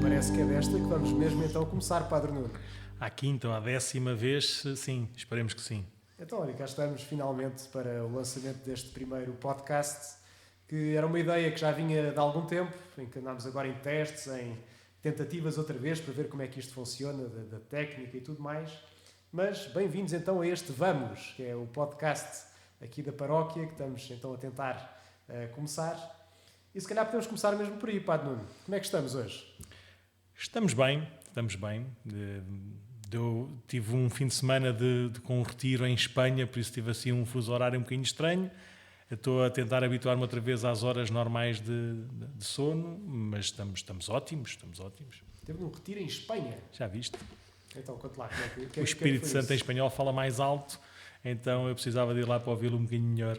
Parece que é desta que vamos mesmo então começar, Padre Nuno. À quinta ou à 10ª vez, sim, esperemos que sim. Então, olha, cá estamos finalmente para o lançamento deste primeiro podcast, que era uma ideia que já vinha de algum tempo, em que andámos agora em testes, em tentativas outra vez, para ver como é que isto funciona, da técnica e tudo mais. Mas bem-vindos então a este Vamos, que é o podcast aqui da paróquia, que estamos então a tentar começar. E se calhar podemos começar mesmo por aí, Padre Nuno. Como é que estamos hoje? Estamos bem. Eu tive um fim de semana com um retiro em Espanha, por isso tive assim um fuso horário um bocadinho estranho. Eu estou a tentar habituar-me outra vez às horas normais de sono, mas estamos ótimos. Teve um retiro em Espanha. Já viste? Então, conte lá. Como é que O Espírito Santo isso? em espanhol fala mais alto, então eu precisava de ir lá para ouvi-lo um bocadinho melhor.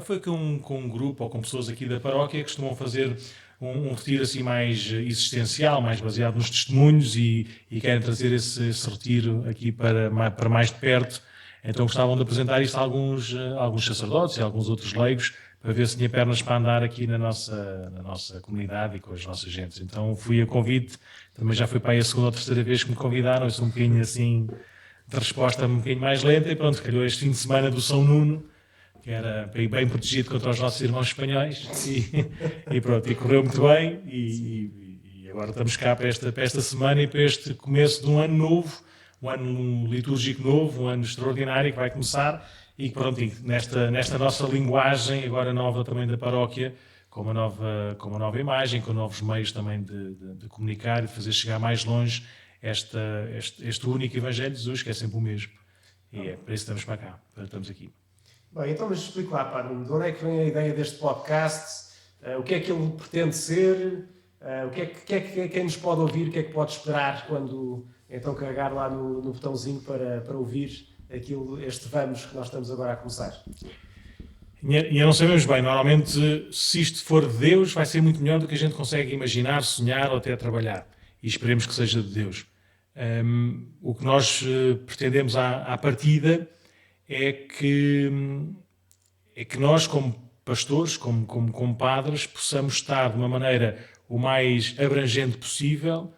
Foi com um grupo ou com pessoas aqui da paróquia que costumam fazer um retiro assim mais existencial, mais baseado nos testemunhos e querem trazer esse retiro aqui para mais de perto. Então gostavam de apresentar isto a alguns sacerdotes e a alguns outros leigos para ver se tinha pernas para andar aqui na nossa comunidade e com as nossas gentes. Então fui a convite, também já foi para aí a segunda ou terceira vez que me convidaram, eu sou um bocadinho assim de resposta um bocadinho mais lenta e pronto, calhou este fim de semana do São Nuno, que era bem protegido contra os nossos irmãos espanhóis e pronto, e correu muito bem e agora estamos cá para esta semana e para este começo de um ano novo, um ano litúrgico novo, um ano extraordinário que vai começar e pronto, nesta nossa linguagem agora nova também da paróquia, com uma nova imagem, com novos meios também de comunicar e de fazer chegar mais longe este único Evangelho de Jesus, que é sempre o mesmo. E é para isso que estamos para cá, estamos aqui. Bem, então mas explique lá, Padre, de onde é que vem a ideia deste podcast? O que é que ele pretende ser? Quem nos pode ouvir? O que é que pode esperar quando então carregar lá no botãozinho para ouvir este Vamos que nós estamos agora a começar? E não sabemos bem, normalmente se isto for de Deus vai ser muito melhor do que a gente consegue imaginar, sonhar ou até trabalhar. E esperemos que seja de Deus. O que nós pretendemos à partida é que nós, como pastores, como padres, possamos estar de uma maneira o mais abrangente possível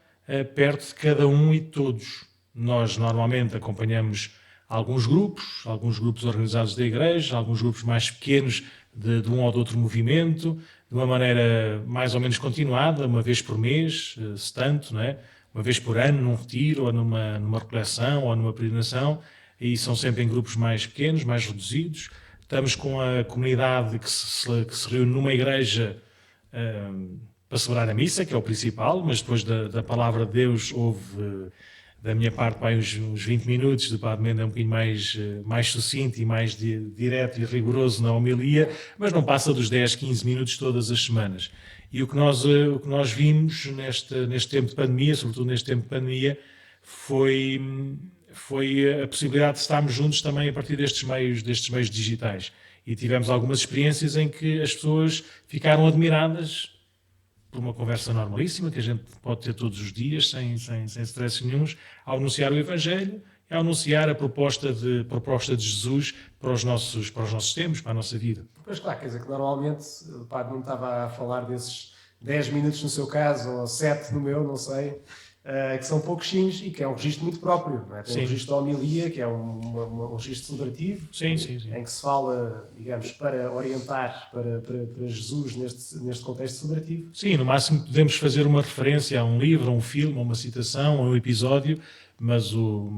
perto de cada um e de todos. Nós normalmente acompanhamos alguns grupos organizados da Igreja, alguns grupos mais pequenos de um ou de outro movimento, de uma maneira mais ou menos continuada, uma vez por mês, se tanto, não é? Uma vez por ano, num retiro, ou numa recoleção, ou numa peregrinação, e são sempre em grupos mais pequenos, mais reduzidos. Estamos com a comunidade que se reúne numa igreja para celebrar a missa, que é o principal, mas depois da palavra de Deus houve, da minha parte, uns 20 minutos, do Padre Menda um bocadinho mais sucinto e mais direto e rigoroso na homilia, mas não passa dos 10, 15 minutos todas as semanas. E o que nós vimos neste tempo de pandemia, sobretudo neste tempo de pandemia, foi a possibilidade de estarmos juntos também a partir destes meios digitais. E tivemos algumas experiências em que as pessoas ficaram admiradas por uma conversa normalíssima, que a gente pode ter todos os dias, sem stress nenhuns, ao anunciar o Evangelho e ao anunciar a proposta de Jesus para os nossos tempos, para a nossa vida. Pois claro, quer dizer que normalmente o Padre não estava a falar desses 10 minutos no seu caso, ou 7 no meu, não sei, que são pouquinhos e que é um registro muito próprio, não é? Tem um registro da homilia, que é um registro celebrativo, em que se fala, digamos, para orientar para Jesus neste contexto celebrativo. Sim, no máximo podemos fazer uma referência a um livro, a um filme, a uma citação, a um episódio, mas o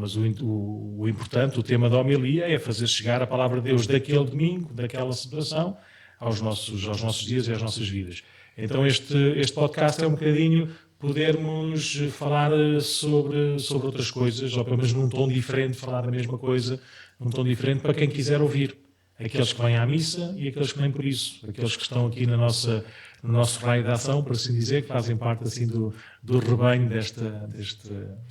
importante, o tema da homilia, é fazer chegar a palavra de Deus daquele domingo, daquela celebração, aos nossos dias e às nossas vidas. Então este podcast é um bocadinho podermos falar sobre outras coisas, ou pelo menos num tom diferente, falar da mesma coisa, num tom diferente para quem quiser ouvir. Aqueles que vêm à missa e aqueles que nem por isso. Aqueles que estão aqui no nosso raio de ação, por assim dizer, que fazem parte assim do rebanho deste... Os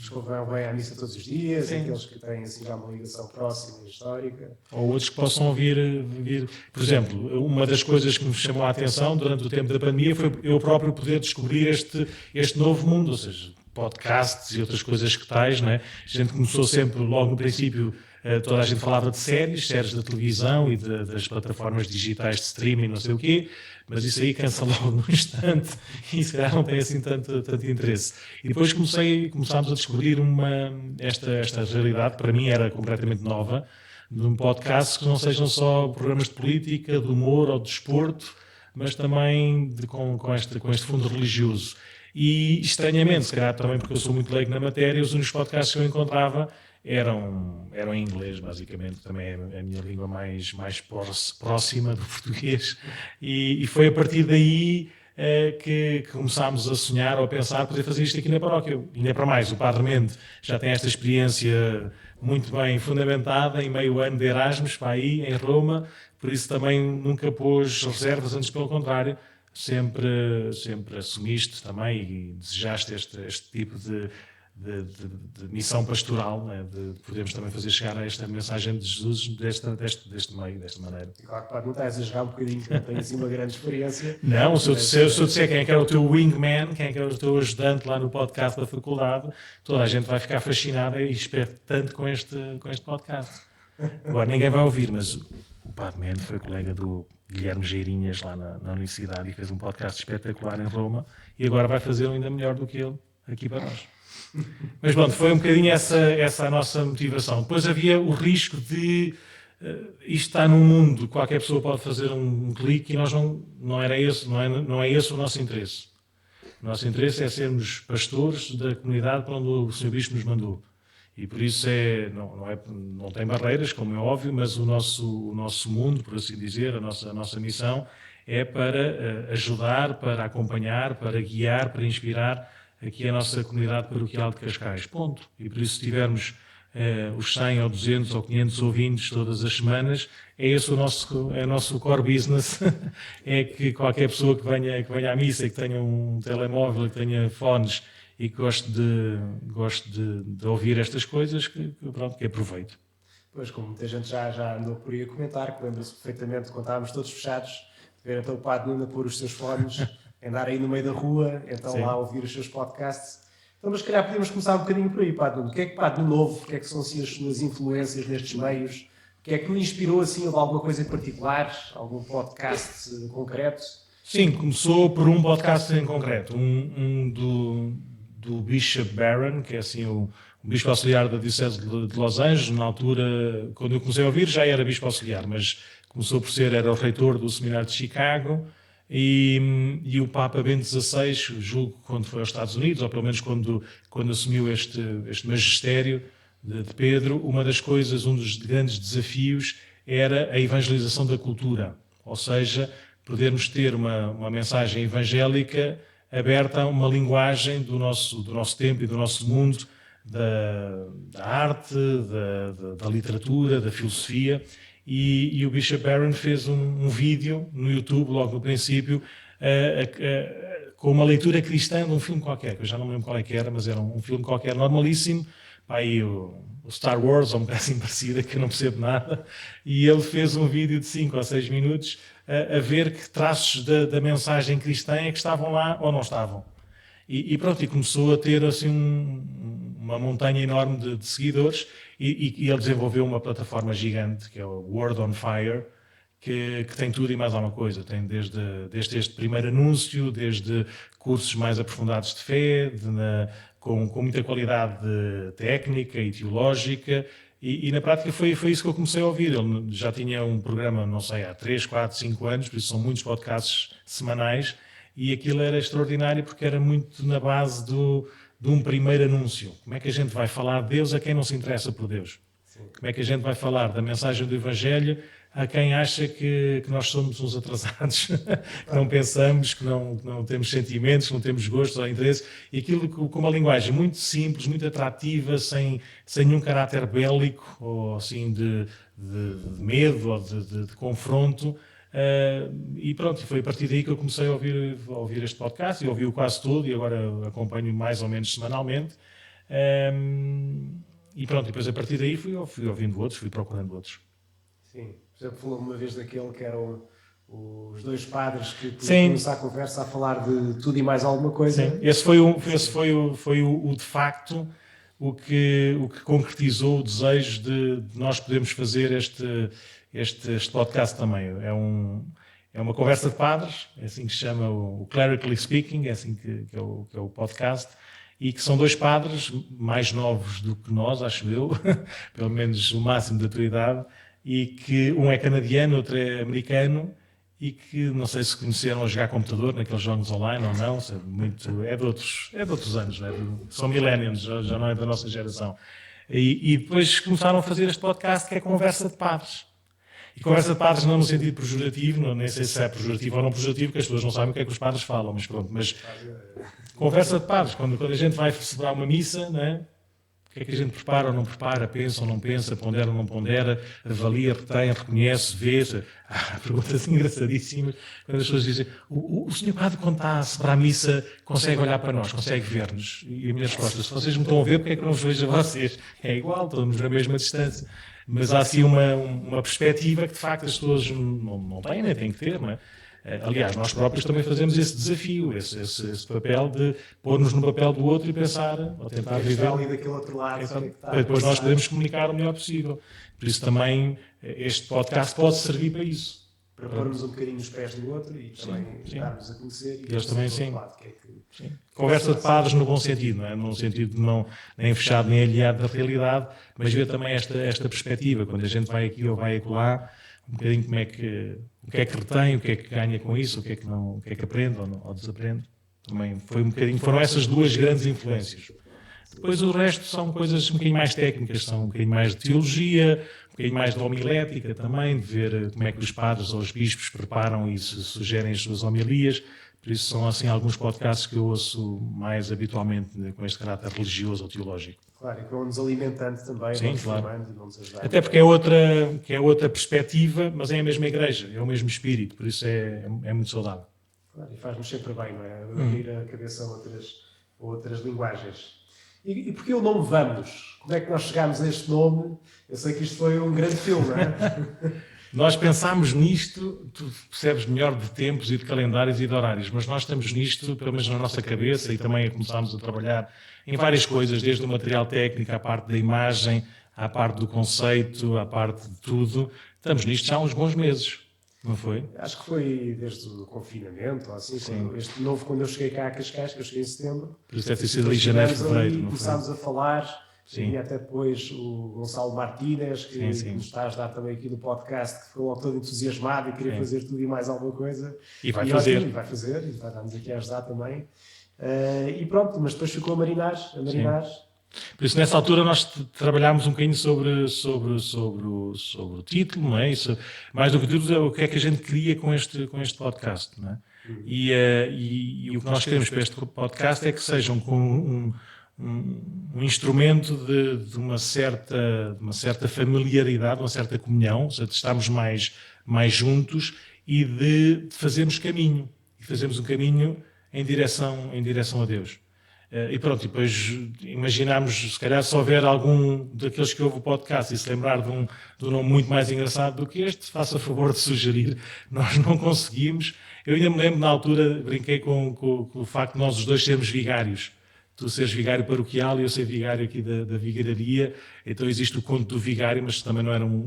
que vêm à missa todos os dias, sim. Aqueles que têm assim, já uma ligação próxima e histórica. Ou outros que possam vir. Por exemplo, uma das coisas que me chamou a atenção durante o tempo da pandemia foi eu próprio poder descobrir este novo mundo, ou seja, podcasts e outras coisas que tais, não é? A gente começou sempre, logo no princípio, toda a gente falava de séries da televisão e das plataformas digitais de streaming, não sei o quê, mas isso aí cansa logo num instante e se calhar não tem assim tanto interesse. E depois começámos a descobrir esta realidade, que para mim era completamente nova, de um podcast que não sejam só programas de política, de humor ou de desporto, mas também com este fundo religioso. E, estranhamente, se calhar também porque eu sou muito leigo na matéria, os únicos podcasts que eu encontrava eram em inglês, basicamente, também é a minha língua mais próxima do português. E foi a partir daí que começámos a sonhar ou a pensar poder fazer isto aqui na paróquia. Ainda para mais, o Padre Mendes já tem esta experiência muito bem fundamentada, em meio ano de Erasmus, para aí, em Roma, por isso também nunca pôs reservas, antes pelo contrário, sempre assumiste também e desejaste este tipo de missão pastoral, né? De podermos também fazer chegar a esta mensagem de Jesus deste meio, desta maneira. Claro que não estás a jogar um bocadinho, não tenho assim uma grande experiência. Não, se eu disser quem é que era o teu wingman, quem é que era o teu ajudante lá no podcast da faculdade, toda a gente vai ficar fascinada e expectante com este podcast. Agora, ninguém vai ouvir, mas o Padre Mendes foi colega do Guilherme Geirinhas lá na universidade e fez um podcast espetacular em Roma e agora vai fazer ainda melhor do que ele aqui para nós. Mas pronto, foi um bocadinho essa a nossa motivação. Depois havia o risco de isto está num mundo, qualquer pessoa pode fazer um clique e nós não é esse o nosso interesse. O nosso interesse é sermos pastores da comunidade para onde o Sr. Bispo nos mandou. E por isso não tem barreiras, como é óbvio, mas o nosso mundo, por assim dizer, a nossa missão é para ajudar, para acompanhar, para guiar, para inspirar aqui a nossa comunidade paroquial de Cascais. Ponto. E por isso, se tivermos os 100 ou 200 ou 500 ouvintes todas as semanas, é esse o nosso core business. É que qualquer pessoa que venha à missa e que tenha um telemóvel, que tenha fones e que goste de ouvir estas coisas, que aproveite. Pois, como muita gente já andou por aí a comentar, que lembra-se perfeitamente quando estávamos todos fechados, de ver então o Padre Nuno a pôr os seus fones, andar aí no meio da rua, então Sim. lá a ouvir os seus podcasts. Então, mas se calhar podemos começar um bocadinho por aí, Padre Nuno. O que é que Padre Nuno ouve? O que é que são assim as suas influências nestes meios? O que é que o inspirou assim? Houve alguma coisa em particular? Algum podcast concreto? Sim, começou por um podcast em concreto, um do Bishop Barron, que é assim o Bispo Auxiliar da Diocese de Los Angeles. Na altura, quando eu comecei a ouvir, já era Bispo Auxiliar, mas começou por era o reitor do Seminário de Chicago. E o Papa Bento XVI, julgo, quando foi aos Estados Unidos, ou pelo menos quando assumiu este magistério de Pedro, um dos grandes desafios era a evangelização da cultura, ou seja, podermos ter uma mensagem evangélica aberta a uma linguagem do nosso tempo e do nosso mundo, da arte, da literatura, da filosofia. E o Bishop Barron fez um vídeo no YouTube, logo no princípio, com uma leitura cristã de um filme qualquer, que eu já não me lembro qual é que era, mas era um filme qualquer normalíssimo, aí o Star Wars, ou um bocado assim parecida, que eu não percebo nada, e ele fez um vídeo de 5 ou 6 minutos a ver que traços da mensagem cristã é que estavam lá ou não estavam. E pronto, e começou a ter assim uma montanha enorme de seguidores, e ele desenvolveu uma plataforma gigante, que é o Word on Fire, que tem tudo e mais alguma coisa. Tem desde este primeiro anúncio, desde cursos mais aprofundados de fé, com muita qualidade técnica e teológica, e na prática foi isso que eu comecei a ouvir. Ele já tinha um programa, não sei, há 3, 4, 5 anos, por isso são muitos podcasts semanais, e aquilo era extraordinário porque era muito na base de um primeiro anúncio. Como é que a gente vai falar de Deus a quem não se interessa por Deus? Sim. Como é que a gente vai falar da mensagem do Evangelho a quem acha que nós somos uns atrasados, que não pensamos, que não temos sentimentos, que não temos gostos ou interesse, e aquilo com uma linguagem muito simples, muito atrativa, sem nenhum caráter bélico, ou assim de medo, ou de confronto. E pronto, foi a partir daí que eu comecei a ouvir este podcast, e ouvi-o quase todo, e agora acompanho mais ou menos semanalmente. E pronto, depois a partir daí fui ouvindo outros, fui procurando outros. Sim, por exemplo, falou uma vez daquele que era os dois padres que Sim. começar a conversa a falar de tudo e mais alguma coisa. Sim. Esse foi de facto o que concretizou o desejo de nós podermos fazer este podcast também. É uma conversa de padres, é assim que se chama o Clerically Speaking, é assim que é o podcast, e que são dois padres mais novos do que nós, acho eu, pelo menos o máximo da tua idade, e que um é canadiano, outro é americano, e que não sei se conheceram a jogar computador naqueles jogos online ou não, é de outros anos, não é? São millennials, já não é da nossa geração. E depois começaram a fazer este podcast que é Conversa de Padres. E conversa de padres não no sentido pejorativo, nem sei se é pejorativo ou não pejorativo, porque as pessoas não sabem o que é que os padres falam, mas pronto. Mas conversa de padres, quando a gente vai celebrar uma missa, não é? O que é que a gente prepara ou não prepara, pensa ou não pensa, pondera ou não pondera, avalia, retém, reconhece, vê. Perguntas engraçadíssimas, quando as pessoas dizem: o senhor padre, quando está a celebrar a missa, consegue olhar para nós, consegue ver-nos? E a minha resposta: se vocês me estão a ver, porque é que eu não vos vejo a vocês? É igual, estamos na mesma distância. Mas há assim uma perspectiva que de facto as pessoas não têm, nem têm que ter, não é? Aliás, nós próprios também fazemos esse desafio, esse papel de pôr-nos no papel do outro e pensar, ou tentar viver. Ali daquele outro lado, Para depois nós podermos comunicar o melhor possível. Por isso também este podcast pode servir para isso. Para pormos um bocadinho os pés no outro e também darmos a conhecer. E eles também sim. Lado, sim. Conversa de padres no bom sentido, não é? No sentido de não nem fechado nem aliado da realidade, mas ver também esta perspectiva, quando a gente vai aqui ou vai acolá, um bocadinho o que é que retém, o que é que ganha com isso, o que é que aprende ou desaprende. Também foi foram essas duas grandes influências. Depois o resto são coisas um bocadinho mais técnicas, são um bocadinho mais de teologia, um bocadinho mais de homilética também, de ver como é que os padres ou os bispos preparam e sugerem as suas homilias. Por isso são assim alguns podcasts que eu ouço mais habitualmente com este caráter religioso ou teológico. Claro, e que vão-nos alimentando também, sim, claro. formando e vão-nos ajudar. Até porque é outra perspectiva, mas é a mesma igreja, é o mesmo espírito, por isso é muito saudável. Claro, e faz-nos sempre bem, não é? Abrir a cabeça a outras linguagens. E porquê o nome Vamos? Como é que nós chegámos a este nome? Eu sei que isto foi um grande filme, não é? Nós pensámos nisto, tu percebes melhor de tempos e de calendários e de horários, mas nós estamos nisto, pelo menos na nossa cabeça, e também começámos a trabalhar em várias coisas, desde o material técnico, à parte da imagem, à parte do conceito, à parte de tudo. Estamos nisto já há uns bons meses, não foi? Acho que foi desde o confinamento, ou assim, quando eu cheguei cá a Cascais, que eu cheguei em setembro. Por isso deve ter sido ali janeiro, fevereiro, não foi? Começámos a falar. Sim. E até depois o Gonçalo Martínez, que nos está a ajudar também aqui no podcast, que ficou logo todo entusiasmado e queria fazer tudo e mais alguma coisa. E vai fazer. E vai estar-nos aqui a ajudar também. E pronto, mas depois ficou a marinar. Por isso, nessa altura, nós trabalhámos um bocadinho sobre o título, não é? Isso, mais do que tudo, o que é que a gente queria com este podcast, não é? E o que nós queremos para este podcast é que sejam com um instrumento de uma certa familiaridade, uma certa comunhão, ou seja, de estarmos mais juntos e de fazermos caminho. E fazermos um caminho em direção a Deus. E pronto, e depois imaginámos, se calhar, se houver algum daqueles que ouve o podcast e se lembrar de um nome muito mais engraçado do que este, faça favor de sugerir. Nós não conseguimos. Eu ainda me lembro, na altura, brinquei com o facto de nós os dois sermos vigários. Tu seres vigário paroquial e eu ser vigário aqui da vigararia, então existe o conto do vigário, mas também não era um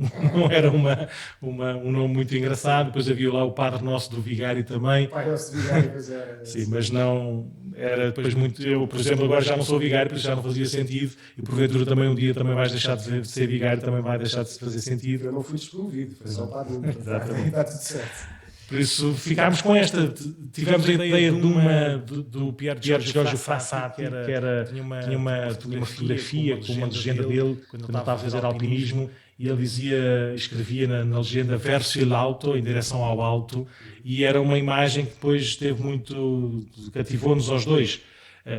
nome muito engraçado. Depois havia lá o padre nosso do vigário também. O pai nosso do vigário, pois era. Sim, mas não era depois muito. Eu, por exemplo, agora já não sou vigário, por isso já não fazia sentido, e porventura também um dia também vais deixar de ser vigário, também vai deixar de fazer sentido. Eu não fui despromovido, foi só o padre. Exatamente. Está tudo certo. Por isso ficámos com esta. Tivemos a ideia do Pierre Giorgio Frassati, que tinha uma fotografia com uma legenda dele quando estava a fazer alpinismo, e ele escrevia na legenda verso il alto, em direção ao alto, e era uma imagem que depois cativou-nos aos dois.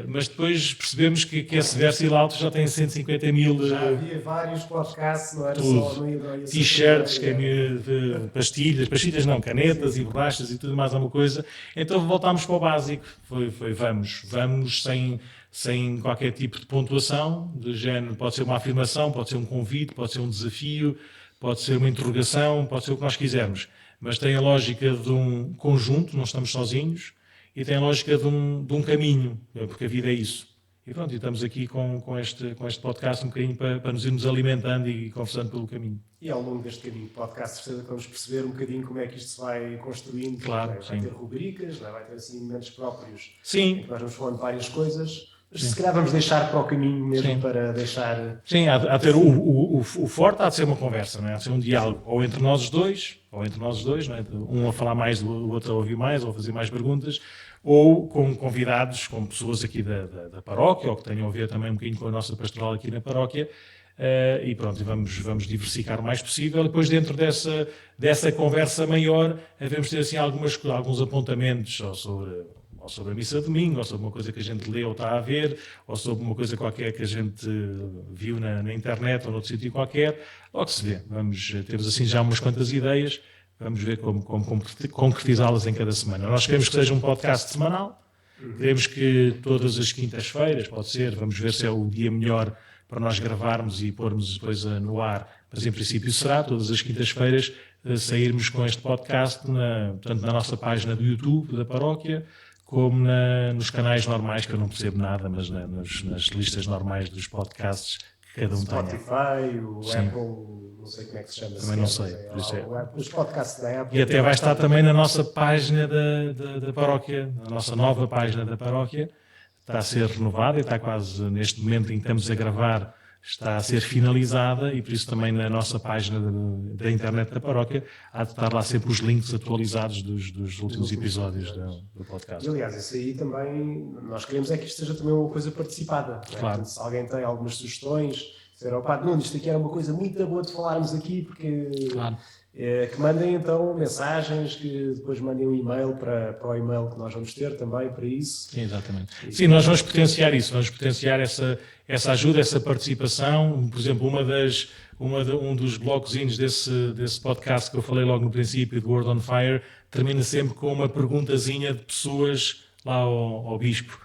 Mas depois percebemos que esse verso il alto já tem 150 mil... Já havia vários podcasts, não era só... T-shirts, pastilhas não, canetas e borrachas e tudo mais alguma coisa. Então voltámos para o básico. Foi vamos sem qualquer tipo de pontuação, do género, pode ser uma afirmação, pode ser um convite, pode ser um desafio, pode ser uma interrogação, pode ser o que nós quisermos. mas tem a lógica de um conjunto, não estamos sozinhos, e tem a lógica de um caminho, porque a vida é isso. E pronto, e estamos aqui com este podcast um bocadinho para nos irmos alimentando e conversando pelo caminho. E ao longo deste caminho de podcast, certeza que vamos perceber um bocadinho como é que isto se vai construindo. Claro, vai ter rubricas, vai ter assim momentos próprios. Sim. Em que nós vamos falando de várias coisas. Mas se calhar vamos deixar para o caminho mesmo, para deixar... Sim, há de ter o forte há de ser uma conversa, não é? Há de ser um diálogo, ou entre nós dois, não é? Um a falar mais, o outro a ouvir mais, ou a fazer mais perguntas, ou com convidados, com pessoas aqui da paróquia, ou que tenham a ver também um bocadinho com a nossa pastoral aqui na paróquia, e pronto, vamos diversificar o mais possível. Depois, dentro dessa conversa maior, devemos ter assim alguns apontamentos ou sobre a missa de domingo, ou sobre uma coisa que a gente lê ou está a ver, ou sobre uma coisa qualquer que a gente viu na internet ou noutro sítio qualquer. Logo se vê. Temos assim já umas quantas ideias, vamos ver como concretizá-las em cada semana. Nós queremos que seja um podcast semanal, queremos que todas as quintas-feiras, pode ser, vamos ver se é o dia melhor para nós gravarmos e pormos depois no ar, mas em princípio será, todas as quintas-feiras, sairmos com este podcast, tanto na nossa página do YouTube da paróquia, como nos canais normais, que eu não percebo nada, mas nas listas normais dos podcasts que cada um tem. Spotify, o Apple, não sei como é que se chama. Também não sei. Os podcasts da Apple. E até vai estar também na nossa página da paróquia, na nossa nova página da paróquia. Está a ser renovada e está quase, neste momento em que estamos a gravar, está a ser finalizada, e por isso também na nossa página da internet da paróquia há de estar lá sempre os links atualizados dos últimos episódios do podcast. E aliás, isso aí também, nós queremos é que isto seja também uma coisa participada. Claro. Portanto, se alguém tem algumas sugestões, dizer, Nuno, isto aqui era uma coisa muito boa de falarmos aqui, porque... Claro. Que mandem então mensagens, que depois mandem um e-mail para o e-mail que nós vamos ter também para isso. Sim, exatamente. Sim, nós vamos potenciar isso, vamos potenciar essa ajuda, essa participação. Por exemplo, um dos blocozinhos desse podcast que eu falei logo no princípio, do Word on Fire, termina sempre com uma perguntazinha de pessoas lá ao bispo.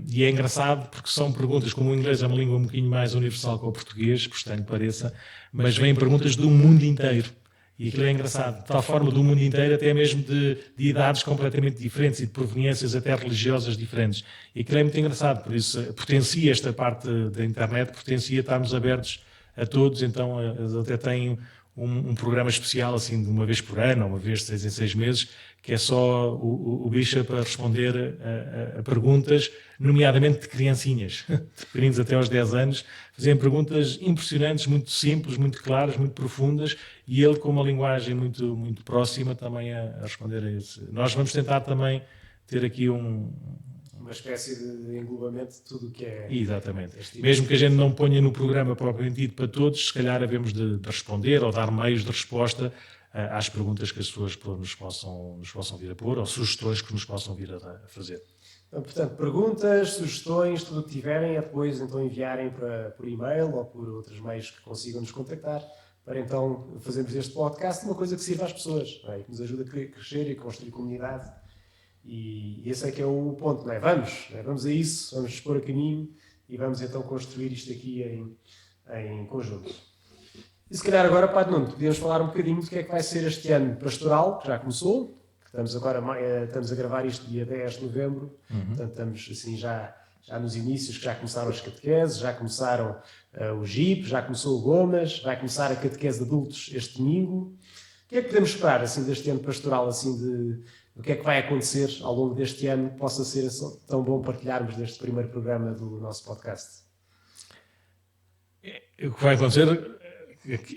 E é engraçado porque são perguntas, como o inglês é uma língua um bocadinho mais universal que o português, por estranho que pareça, mas vêm perguntas do mundo inteiro. E aquilo é engraçado, de tal forma do mundo inteiro, até mesmo de idades completamente diferentes e de proveniências até religiosas diferentes. E aquilo é muito engraçado, por isso potencia esta parte da internet, potencia estarmos abertos a todos. Então eles até têm um programa especial, assim, de uma vez por ano, ou uma vez de 6 em 6 meses, que é só o Bishop a responder a perguntas, nomeadamente de criancinhas, de pequeninos até aos 10 anos, faziam perguntas impressionantes, muito simples, muito claras, muito profundas, e ele com uma linguagem muito, muito próxima também a responder a isso. Nós vamos tentar também ter aqui uma espécie de englobamento de tudo o que é... Exatamente. Mesmo que a gente não ponha no programa propriamente dito para todos, se calhar havemos de responder ou dar meios de resposta às perguntas que as pessoas nos possam vir a pôr, ou sugestões que nos possam vir a fazer. Então, portanto, perguntas, sugestões, tudo o que tiverem, é depois então enviarem por e-mail ou por outros meios que consigam nos contactar, para então fazermos deste podcast uma coisa que sirva às pessoas, não é? Que nos ajude a crescer e a construir comunidade. E esse é que é o ponto, não é? Vamos a isso, vamos expor a caminho e vamos então construir isto aqui em conjunto. E se calhar agora, Padre Nuno, podíamos falar um bocadinho do que é que vai ser este ano pastoral, que já começou, que estamos a gravar isto dia 10 de novembro, portanto estamos assim já nos inícios, que já começaram as catequeses, já começaram o GIP, já começou o Gomas, vai começar a catequese de adultos este domingo. O que é que podemos esperar assim, deste ano pastoral, assim, do que é que vai acontecer ao longo deste ano que possa ser tão bom partilharmos neste primeiro programa do nosso podcast? O que vai acontecer,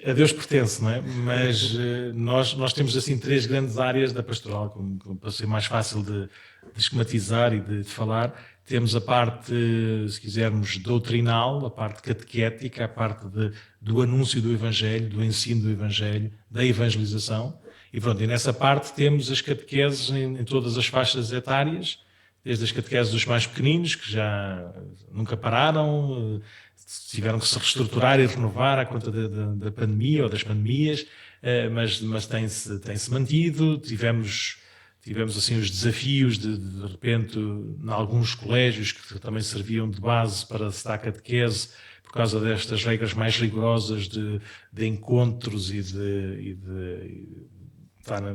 a Deus pertence, não é? Mas nós temos assim 3 grandes áreas da pastoral, para ser mais fácil de esquematizar e de falar. Temos a parte, se quisermos, doutrinal, a parte catequética, a parte do anúncio do Evangelho, do ensino do Evangelho, da evangelização. E pronto, e nessa parte temos as catequeses em todas as faixas etárias, desde as catequeses dos mais pequeninos, que já nunca pararam, tiveram que se reestruturar e renovar à conta da pandemia ou das pandemias, mas tem-se mantido. Tivemos assim os desafios de repente, em alguns colégios que também serviam de base para se dar catequese, por causa destas regras mais rigorosas de encontros e de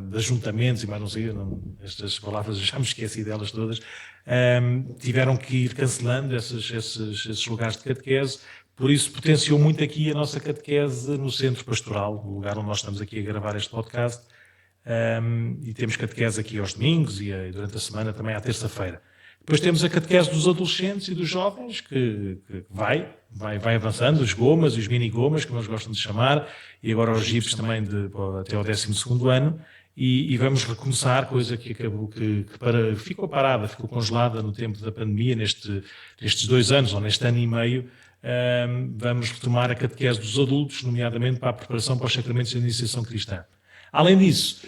de ajuntamentos e mais não sei, estas palavras eu já me esqueci delas todas, tiveram que ir cancelando esses lugares de catequese. Por isso potenciou muito aqui a nossa catequese no Centro Pastoral, o lugar onde nós estamos aqui a gravar este podcast. E temos catequese aqui aos domingos e durante a semana também à terça-feira. Depois temos a catequese dos adolescentes e dos jovens, que vai avançando, os gomas e os mini-gomas, como eles gostam de chamar, e agora os jips também até ao 12º ano, e vamos recomeçar, coisa que acabou, ficou parada, ficou congelada no tempo da pandemia, nestes 2 anos, ou neste ano e meio. Vamos retomar a catequese dos adultos, nomeadamente para a preparação para os sacramentos da iniciação cristã. Além disso,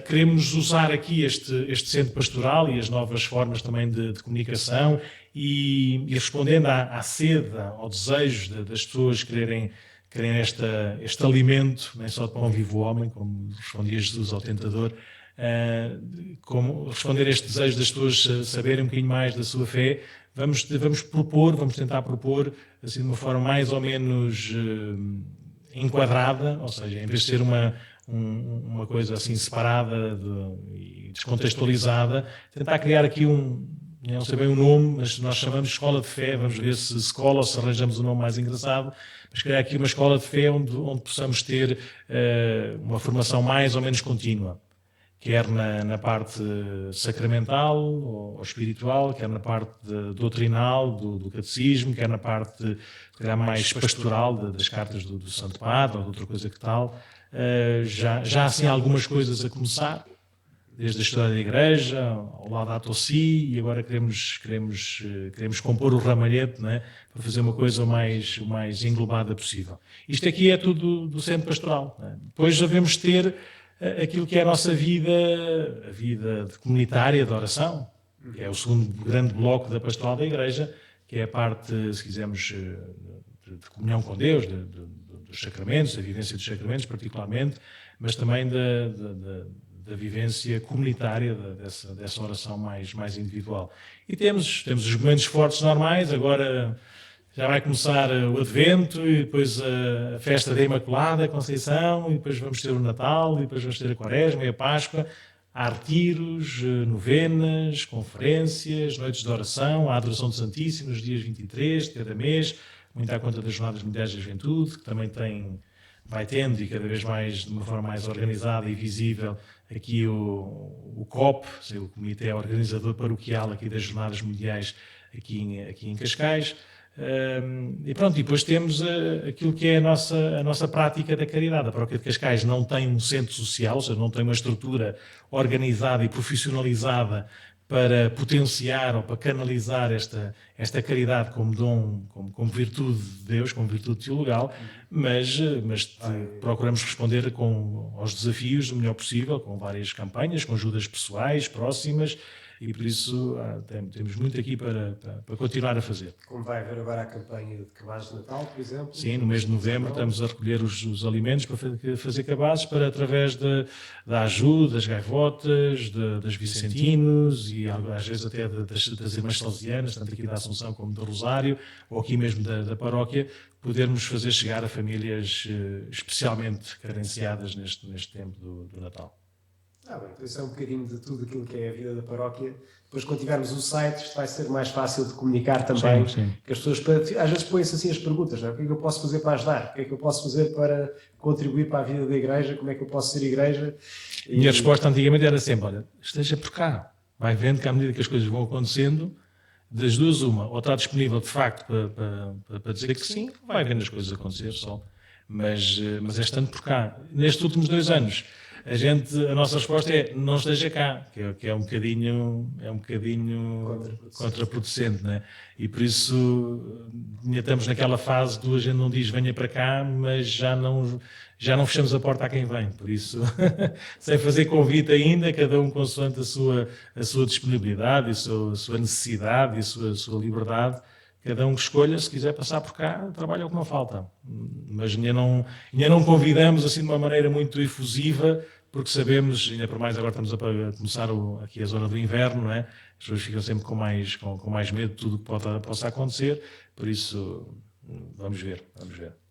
queremos usar aqui este centro pastoral e as novas formas também de comunicação e respondendo à sede, ao desejo das pessoas quererem este alimento, nem só de pão vivo o homem, como respondia Jesus ao tentador, como responder a este desejo das pessoas saberem um bocadinho mais da sua fé. Vamos tentar propor, assim, de uma forma mais ou menos enquadrada, ou seja, em vez de ser uma coisa assim separada e descontextualizada, tentar criar aqui não sei bem o nome, mas nós chamamos de escola de fé, vamos ver se escola ou se arranjamos um nome mais engraçado, mas criar aqui uma escola de fé onde possamos ter uma formação mais ou menos contínua, quer na parte sacramental ou espiritual, quer na parte doutrinal do catecismo, quer na parte mais pastoral das cartas do Santo Padre ou de outra coisa que tal. Já assim algumas coisas a começar, desde a história da Igreja, ao Laudato Si, e agora queremos compor o ramalhete, não é? Para fazer uma coisa o mais englobada possível. Isto aqui é tudo do centro pastoral. Não é? Depois devemos ter aquilo que é a nossa vida, a vida comunitária de oração, que é o segundo grande bloco da pastoral da Igreja, que é a parte, se quisermos, de comunhão com Deus, dos sacramentos, da vivência dos sacramentos particularmente, mas também da vivência comunitária dessa oração mais individual. E temos os momentos fortes normais, agora já vai começar o Advento, e depois a festa da Imaculada Conceição, e depois vamos ter o Natal, e depois vamos ter a Quaresma e a Páscoa. Há retiros, novenas, conferências, noites de oração, há a adoração do Santíssimo nos dias 23 de cada mês, muito à conta das Jornadas Mundiais da Juventude, que também vai tendo, e cada vez mais de uma forma mais organizada e visível, aqui o COP, o Comitê Organizador Paroquial aqui das Jornadas Mundiais aqui em Cascais. E pronto, e depois temos aquilo que é a nossa prática da caridade. A Paróquia de Cascais não tem um centro social, ou seja, não tem uma estrutura organizada e profissionalizada para potenciar ou para canalizar esta caridade como dom, como virtude de Deus, como virtude teologal, mas procuramos responder aos desafios do melhor possível, com várias campanhas, com ajudas pessoais, próximas, e por isso temos muito aqui para continuar a fazer. Como vai haver agora a campanha de cabazes de Natal, por exemplo? Sim, no mês de novembro estamos a recolher os alimentos para fazer cabazes, através da ajuda, das gaivotas, das Vicentinos e às vezes até das Irmãs Salesianas, tanto aqui da Assunção como do Rosário, ou aqui mesmo da paróquia, podermos fazer chegar a famílias especialmente carenciadas neste tempo do Natal. Bem, então isso é um bocadinho de tudo aquilo que é a vida da paróquia. Depois, quando tivermos o site, isto vai ser mais fácil de comunicar também. Sim. Que as pessoas, às vezes, põem-se assim as perguntas, não é? O que é que eu posso fazer para ajudar? O que é que eu posso fazer para contribuir para a vida da Igreja? Como é que eu posso ser Igreja? E a resposta antigamente era sempre, olha, esteja por cá. Vai vendo que à medida que as coisas vão acontecendo, das duas uma, ou está disponível de facto para dizer que sim, vai vendo as coisas acontecer só. Mas é estando por cá. Nestes últimos 2 anos, a nossa resposta é não esteja cá, que é um bocadinho contraproducente, né? E por isso estamos naquela fase do a gente não diz venha para cá, mas já não fechamos a porta a quem vem, por isso sem fazer convite ainda, cada um consoante a sua disponibilidade, a sua necessidade e a sua liberdade. Cada um que escolha, se quiser passar por cá, trabalha o que não falta. Mas ainda não convidamos assim de uma maneira muito efusiva, porque sabemos, ainda por mais agora estamos a começar aqui a zona do inverno, não é? As pessoas ficam sempre com mais medo de tudo o que possa acontecer, por isso vamos ver.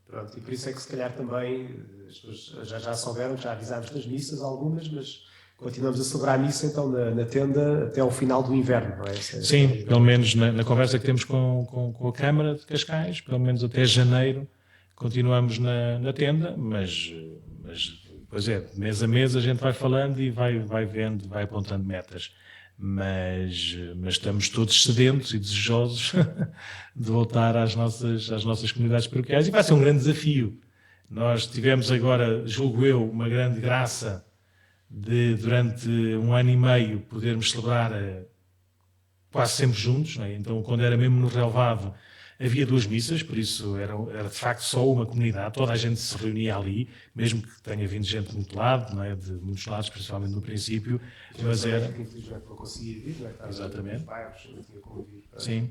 Pronto, e por isso é que se calhar também as pessoas já souberam, já avisámos das missas algumas, mas continuamos a celebrar a missa então na tenda até ao final do inverno, não é? Sim, pelo menos na conversa que temos com a Câmara de Cascais, pelo menos até janeiro continuamos na tenda, mas pois é, de mês a mês a gente vai falando e vai vendo, vai apontando metas. Mas estamos todos sedentos e desejosos de voltar às nossas comunidades paroquiais e vai ser um grande desafio. Nós tivemos agora, julgo eu, uma grande graça de, durante 1 ano e meio, podermos celebrar quase sempre juntos, não é? Então, quando era mesmo no relevado, havia 2 missas, por isso era de facto só uma comunidade, toda a gente se reunia ali, mesmo que tenha vindo gente de muito lado, não é? De muitos lados, principalmente no princípio, mas era... Infelizmente não conseguia vir, não é? Exatamente. Bairros, não tinha como vir. Sim.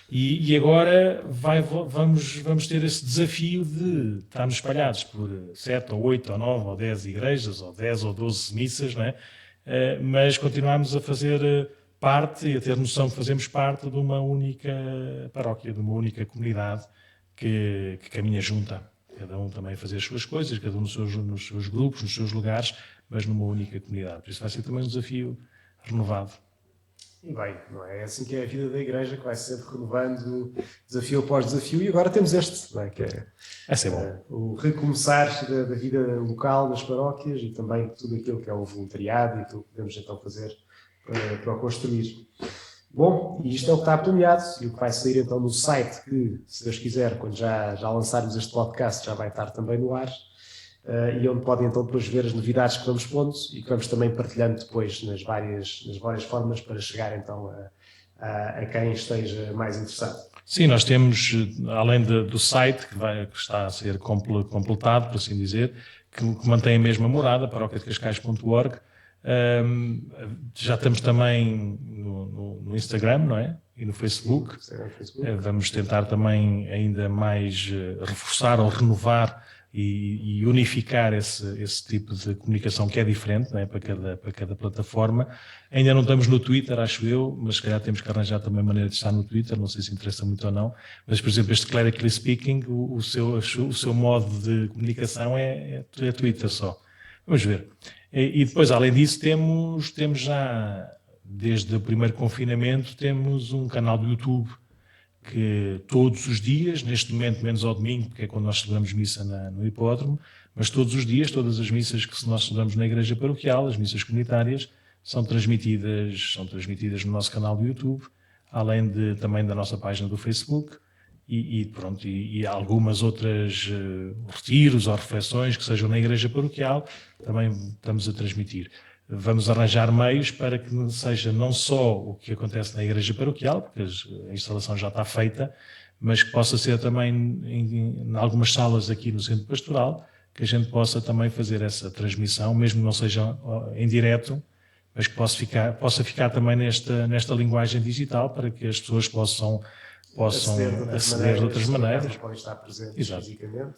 E agora vamos ter esse desafio de estarmos espalhados por 7 ou 8 ou 9 ou 10 igrejas, ou 10 ou 12 missas, não é? Mas continuamos a fazer parte e a ter noção que fazemos parte de uma única paróquia, de uma única comunidade que caminha junta. Cada um também a fazer as suas coisas, cada um nos seus grupos, nos seus lugares, mas numa única comunidade. Por isso vai ser também um desafio renovado. E bem, não é assim que é a vida da igreja, que vai sempre renovando desafio após desafio, e agora temos este, não é? Que é bom. O recomeçar da vida local, das paróquias, e também tudo aquilo que é o voluntariado e aquilo que podemos então fazer para o construir. Bom, e isto é o que está planeado e o que vai sair então no site que, se Deus quiser, quando já lançarmos este podcast, já vai estar também no ar, e onde podem então depois ver as novidades que vamos pondo e que vamos também partilhando depois nas várias formas para chegar então a quem esteja mais interessado. Sim, nós temos, além do site que está a ser completado, por assim dizer, que mantém a mesma morada, paroquiadecascais.org. Já estamos também no Instagram, não é? E no Facebook. Vamos tentar também ainda mais reforçar ou renovar e unificar esse tipo de comunicação que é diferente, não é? para cada plataforma. Ainda não estamos no Twitter, acho eu, mas se calhar temos que arranjar também maneira de estar no Twitter, não sei se interessa muito ou não, mas por exemplo este Clerically Speaking, o seu modo de comunicação é Twitter só. Vamos ver. E depois, além disso, temos já, desde o primeiro confinamento, temos um canal do YouTube que todos os dias, neste momento menos ao domingo, porque é quando nós celebramos missa no hipódromo, mas todos os dias, todas as missas que nós celebramos na igreja paroquial, as missas comunitárias, são transmitidas no nosso canal do YouTube, além também da nossa página do Facebook, e algumas outras retiros ou reflexões que sejam na igreja paroquial, também estamos a transmitir. Vamos arranjar meios para que seja não só o que acontece na igreja paroquial, porque a instalação já está feita, mas que possa ser também em algumas salas aqui no centro pastoral, que a gente possa também fazer essa transmissão, mesmo que não seja em direto, mas que possa ficar também nesta linguagem digital, para que as pessoas possam aceder de outras maneiras. Podem estar presentes fisicamente.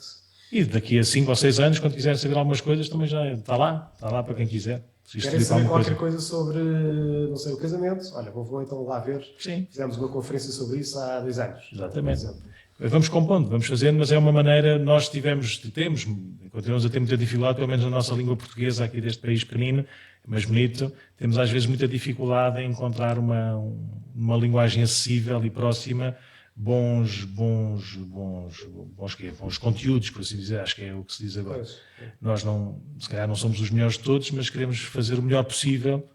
E daqui a 5 ou 6 anos, quando quiserem saber algumas coisas, também já está lá para quem quiser. Querem saber qualquer coisa sobre, não sei, o casamento? Olha, vou então lá ver. Sim. Fizemos uma conferência sobre isso há 2 anos. Exatamente. Vamos compondo, vamos fazendo, mas é uma maneira, nós continuamos a ter muita dificuldade, pelo menos na nossa língua portuguesa aqui deste país pequenino, mas bonito, temos às vezes muita dificuldade em encontrar uma linguagem acessível e próxima, bons conteúdos, por assim dizer, acho que é o que se diz agora. Nós se calhar não somos os melhores de todos, mas queremos fazer o melhor possível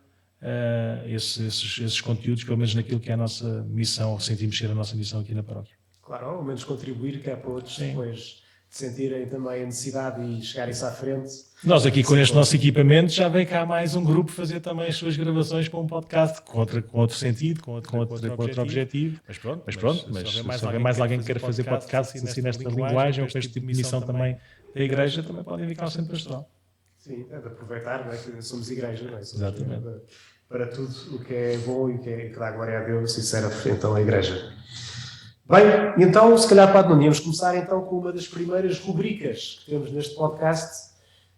esses conteúdos, pelo menos naquilo que é a nossa missão, sentimos ser a nossa missão aqui na paróquia. Claro, ao menos contribuir, que é para outros depois sentirem também a necessidade e chegarem-se à frente. Nós aqui com este nosso equipamento já vem cá mais um grupo fazer também as suas gravações para um podcast com outro sentido, com outro objetivo. Mas se houver mais alguém que queira fazer podcast assim nesta linguagem ou com este tipo de missão também da igreja, também podem vir cá ao Centro Pastoral. Sim, é de aproveitar, não é? Que somos igreja, não é? Exatamente. Para tudo o que é bom e que dá glória a Deus, sincera, então a igreja. Bem, então, se calhar, Padre Nuno, íamos começar então com uma das primeiras rubricas que temos neste podcast,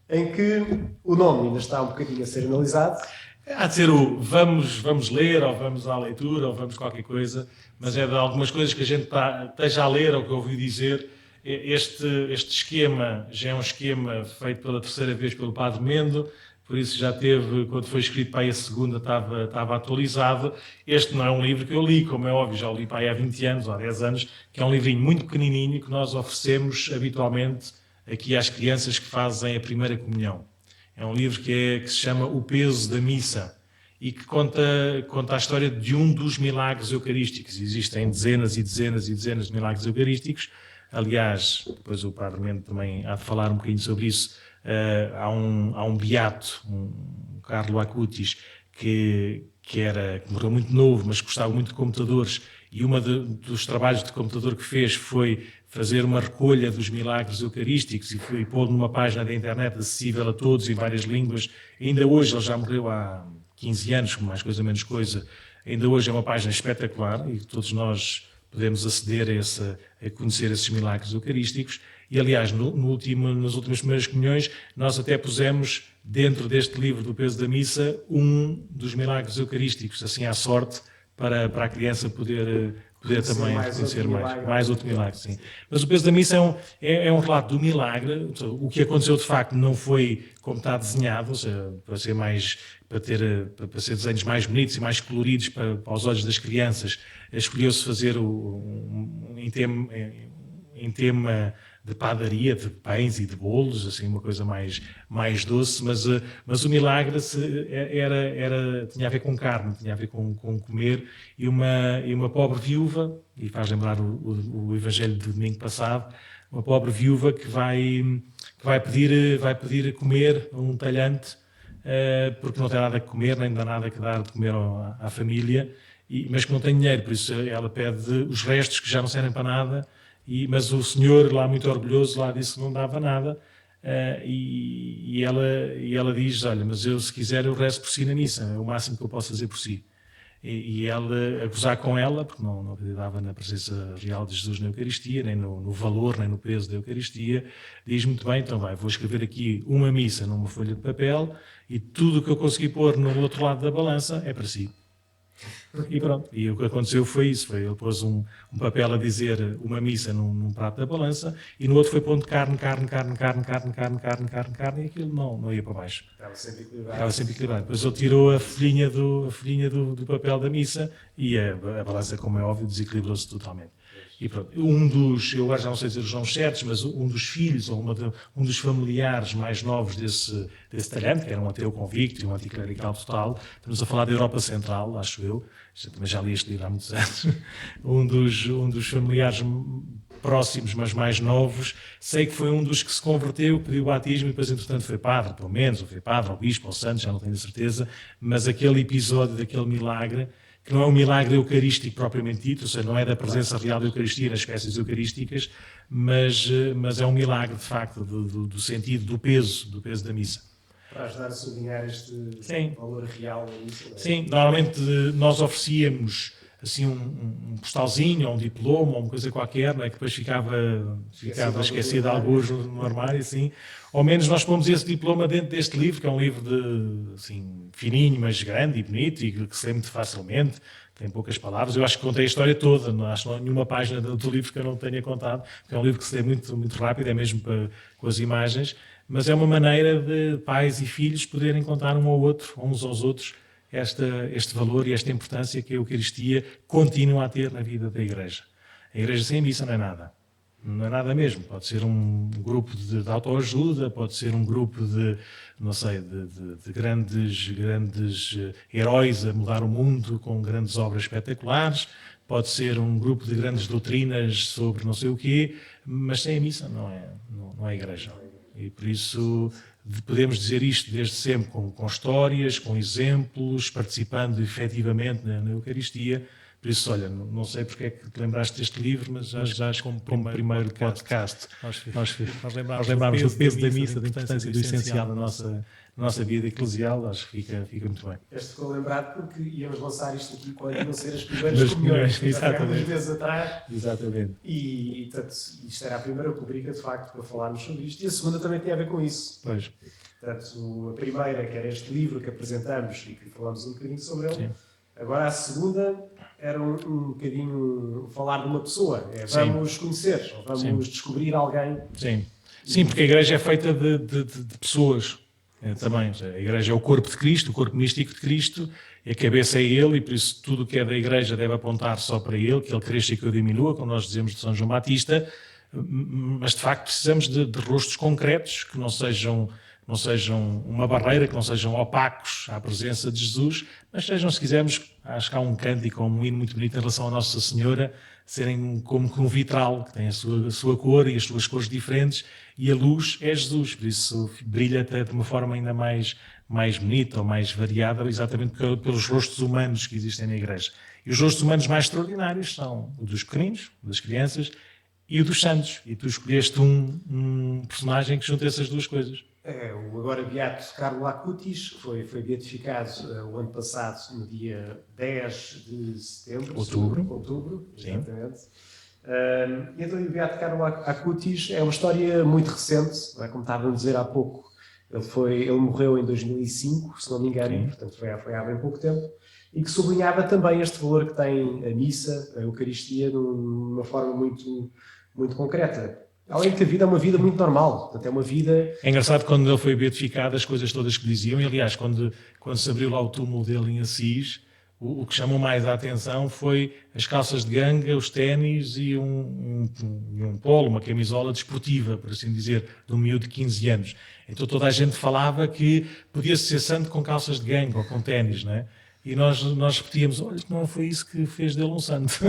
em que o nome ainda está um bocadinho a ser analisado. Há de ser vamos ler, ou vamos à leitura, ou vamos qualquer coisa, mas é de algumas coisas que a gente esteja a ler, ou que ouviu dizer, este esquema já é um esquema feito pela terceira vez pelo Padre Mendo, por isso já teve, quando foi escrito para aí a segunda, estava atualizado. Este não é um livro que eu li, como é óbvio, já o li para aí há 20 anos ou há 10 anos, que é um livrinho muito pequenininho que nós oferecemos habitualmente aqui às crianças que fazem a primeira comunhão. É um livro que se chama O Peso da Missa e que conta a história de um dos milagres eucarísticos. Existem dezenas e dezenas e dezenas de milagres eucarísticos. Aliás, depois o Padre Mendo também há de falar um bocadinho sobre isso. Há um beato, um Carlo Acutis, que morreu muito novo, mas gostava muito de computadores, e dos trabalhos de computador que fez foi fazer uma recolha dos milagres eucarísticos e pôr numa página da internet acessível a todos em várias línguas. Ainda hoje, ele já morreu há 15 anos, mais coisa menos coisa, ainda hoje é uma página espetacular e todos nós podemos aceder a conhecer esses milagres eucarísticos. E, aliás, nas últimas primeiras comunhões, nós até pusemos dentro deste livro do Peso da Missa um dos milagres eucarísticos, assim à sorte, para a criança poder também conhecer mais outro milagre. Sim. Mas o Peso da Missa é um relato do milagre. O que aconteceu, de facto, não foi como está desenhado, ou seja, para ser desenhos mais bonitos e mais coloridos para os olhos das crianças. Escolheu-se fazer em tema de padaria, de pães e de bolos, assim, uma coisa mais doce, mas o milagre tinha a ver com carne, tinha a ver com comer, e uma pobre viúva, e faz lembrar o Evangelho do domingo passado, uma pobre viúva que vai pedir comer a um talhante, porque não tem nada a comer, nem dá nada a dar de comer à família, mas que não tem dinheiro, por isso ela pede os restos que já não servem para nada. Mas o senhor, lá muito orgulhoso, lá disse que não dava nada, e ela diz, olha, mas eu se quiser eu rezo por si na missa, é o máximo que eu posso fazer por si. E ela, a gozar com ela, porque não acreditava na presença real de Jesus na Eucaristia, nem no valor, nem no peso da Eucaristia, diz, muito bem, então vou escrever aqui uma missa numa folha de papel, e tudo o que eu conseguir pôr no outro lado da balança é para si. E pronto, e o que aconteceu foi isso, ele pôs um papel a dizer uma missa num prato da balança e no outro foi pondo carne, e aquilo não ia para baixo. Estava sempre equilibrado. Depois ele tirou a folhinha do papel da missa e a balança, como é óbvio, desequilibrou-se totalmente. E pronto, eu agora já não sei dizer os nomes certos, mas um dos filhos ou um dos familiares mais novos desse talhante, que era um ateu convicto e um anticlerical total, estamos a falar da Europa Central, acho eu, também já li este livro há muitos anos, um dos familiares próximos, mas mais novos, sei que foi um dos que se converteu, pediu o batismo e depois, entretanto, foi padre, pelo menos, ou foi padre, ou bispo, ou santo, já não tenho a certeza, mas aquele episódio daquele milagre, que não é um milagre eucarístico propriamente dito, ou seja, não é da presença real da Eucaristia nas espécies eucarísticas, mas é um milagre, de facto, do sentido do peso da missa. Para ajudar a sublinhar este valor real da missa. Sim, normalmente nós oferecíamos assim um postalzinho, ou um diploma, ou uma coisa qualquer, né, que depois ficava esquecido alguns no armário, assim. Ao menos nós pomos esse diploma dentro deste livro, que é um livro assim, fininho, mas grande e bonito, e que se lê muito facilmente, tem poucas palavras. Eu acho que contei a história toda, não acho que não há nenhuma página do livro que eu não tenha contado, porque é um livro que se lê muito, muito rápido, é mesmo com as imagens, mas é uma maneira de pais e filhos poderem contar um ao outro, uns aos outros, este valor e esta importância que a Eucaristia continua a ter na vida da Igreja. A Igreja sem missa não é nada. Não é nada mesmo. Pode ser um grupo de autoajuda, pode ser um grupo de grandes heróis a mudar o mundo com grandes obras espetaculares, pode ser um grupo de grandes doutrinas sobre não sei o quê, mas sem a missa não é Igreja. E por isso podemos dizer isto desde sempre, com histórias, com exemplos, participando efetivamente na Eucaristia. Por isso, olha, não sei porque é que te lembraste deste livro, mas já como primeiro podcast nós lembramos do peso da missa, da importância do essencial na nossa vida eclesial, acho que fica muito bem. Este ficou lembrado porque íamos lançar isto aqui quando iam ser as primeiras comunhões, exatamente. Meses atrás. Exatamente. E portanto, isto era a primeira rubrica, de facto, para falarmos sobre isto, e a segunda também tem a ver com isso. Pois. Portanto, a primeira, que era este livro que apresentamos e que falamos um bocadinho sobre ele, Sim. Agora a segunda era um bocadinho falar de uma pessoa. Vamos conhecer, vamos descobrir alguém. Sim, porque a igreja é feita de pessoas também. A igreja é o corpo de Cristo, o corpo místico de Cristo, e a cabeça é Ele, e por isso tudo o que é da igreja deve apontar só para Ele, que Ele cresça e que eu diminua, como nós dizemos de São João Batista, mas de facto precisamos de rostos concretos que não sejam uma barreira, que não sejam opacos à presença de Jesus, mas sejam, se quisermos, acho que há um cântico, um hino muito bonito em relação à Nossa Senhora, serem como que um vitral, que tem a sua cor e as suas cores diferentes, e a luz é Jesus, por isso brilha até de uma forma ainda mais bonita ou mais variada, exatamente pelos rostos humanos que existem na Igreja. E os rostos humanos mais extraordinários são o dos pequeninos, das crianças, e o dos santos. E tu escolheste um personagem que junta essas duas coisas. O agora beato Carlo Acutis, que foi beatificado o ano passado, no dia 10 de setembro. Outubro, exatamente. E então o beato Carlo Acutis é uma história muito recente, não é? Como estava a dizer há pouco. Ele morreu em 2005, se não me engano, portanto foi há bem pouco tempo, e que sublinhava também este valor que tem a missa, a Eucaristia, de uma forma muito, muito concreta. Além de que a vida é uma vida muito normal, portanto é uma vida... É engraçado quando ele foi beatificado, as coisas todas que diziam, e aliás, quando se abriu lá o túmulo dele em Assis, o que chamou mais a atenção foi as calças de ganga, os ténis e um polo, uma camisola desportiva, por assim dizer, de um miúdo de 15 anos. Então toda a gente falava que podia-se ser santo com calças de ganga ou com ténis, não é? E nós repetíamos, olha, não foi isso que fez dele um santo.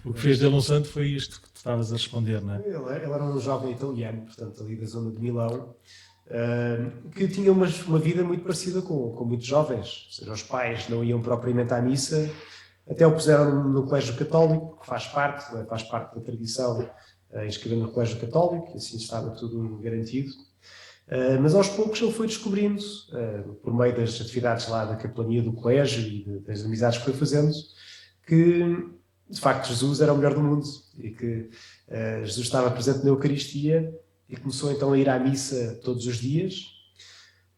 O que fez dele um santo foi isto que tu estavas a responder, não é? Ele era um jovem italiano, portanto, ali da zona de Milão, que tinha uma vida muito parecida com muitos jovens. Ou seja, os pais não iam propriamente à missa, até o puseram no colégio católico, que faz parte da tradição, inscrever no colégio católico, e assim estava tudo garantido. Mas aos poucos ele foi descobrindo, por meio das atividades lá da capelania do colégio e das amizades que foi fazendo, que de facto Jesus era o melhor do mundo e que Jesus estava presente na Eucaristia e começou então a ir à missa todos os dias.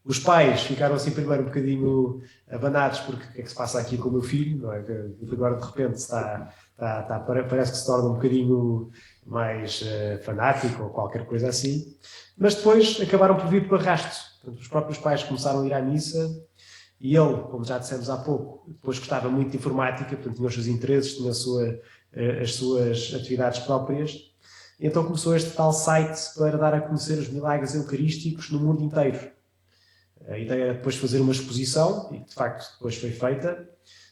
Os pais ficaram assim primeiro um bocadinho abanados porque o que é que se passa aqui com o meu filho, não é? Que agora de repente parece que se torna um bocadinho mais fanático ou qualquer coisa assim. Mas depois acabaram por vir para arrasto. Portanto, os próprios pais começaram a ir à missa e ele, como já dissemos há pouco, depois gostava muito de informática, portanto tinha os seus interesses, tinha as suas atividades próprias. E então começou este tal site para dar a conhecer os milagres eucarísticos no mundo inteiro. A ideia era depois fazer uma exposição, e de facto depois foi feita,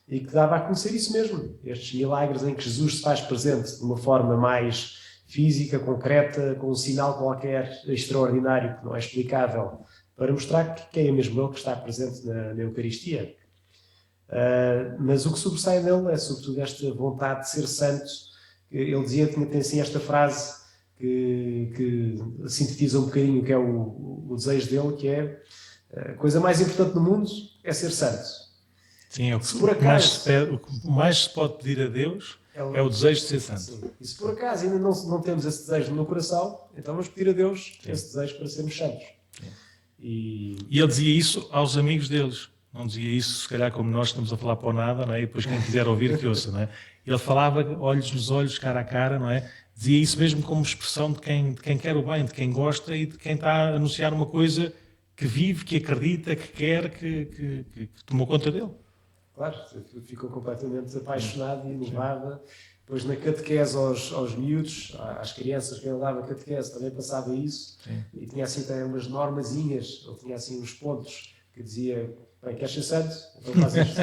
e que dava a conhecer isso mesmo, estes milagres em que Jesus se faz presente de uma forma mais física, concreta, com um sinal qualquer extraordinário que não é explicável, para mostrar que é mesmo ele que está presente na Eucaristia. Mas o que sobressai nele é sobretudo esta vontade de ser santo. Ele dizia, tem assim esta frase que sintetiza um bocadinho o que é o desejo dele, que é a coisa mais importante no mundo é ser santo. Sim, o que mais se pode pedir a Deus é o desejo de ser santo. Sim. E se por acaso ainda não temos esse desejo no coração, então vamos pedir a Deus esse desejo para sermos santos. E ele dizia isso aos amigos deles. Não dizia isso, se calhar, como nós estamos a falar para o nada, não é? E depois quem quiser ouvir, que ouça, não é? Ele falava olhos nos olhos, cara a cara, não é? Dizia isso mesmo como expressão de quem quer o bem, de quem gosta e de quem está a anunciar uma coisa que vive, que acredita, que quer, que tomou conta dele. Claro, ficou completamente apaixonado e inovado. Depois na catequese aos miúdos, às crianças que ele dava catequese, também passava isso. Sim. E tinha assim até umas normazinhas, ou tinha assim uns pontos que dizia, bem, queres ser santo? Então faz isto,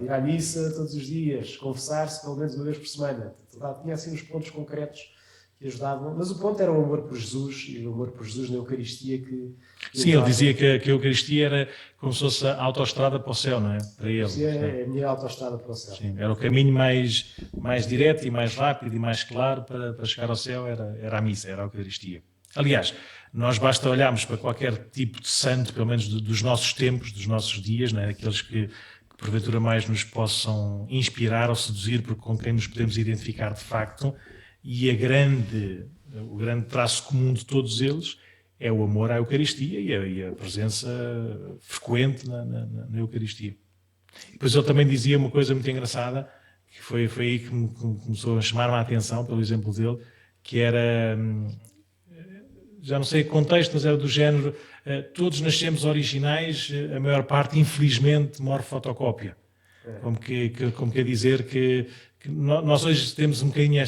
ir à missa todos os dias, confessar-se pelo menos uma vez por semana. Tinha assim uns pontos concretos que ajudavam, mas o ponto era o amor por Jesus e o amor por Jesus na Eucaristia que sim, ele dizia que a Eucaristia era como se fosse a autoestrada para o céu, não é? Para ele. É a minha autoestrada para o céu. Sim, era o caminho mais direto e mais rápido e mais claro para chegar ao céu, era a missa, era a Eucaristia. Aliás, nós basta olharmos para qualquer tipo de santo, pelo menos dos nossos tempos, dos nossos dias, não é? Aqueles que porventura mais nos possam inspirar ou seduzir, porque com quem nos podemos identificar de facto, e o grande traço comum de todos eles é o amor à Eucaristia e a presença frequente na Eucaristia. Depois ele também dizia uma coisa muito engraçada, que foi aí que me começou a chamar-me a atenção, pelo exemplo dele, que era, já não sei o contexto, mas era do género, todos nascemos originais, a maior parte, infelizmente, morre fotocópia. Como quer dizer que nós hoje temos um bocadinho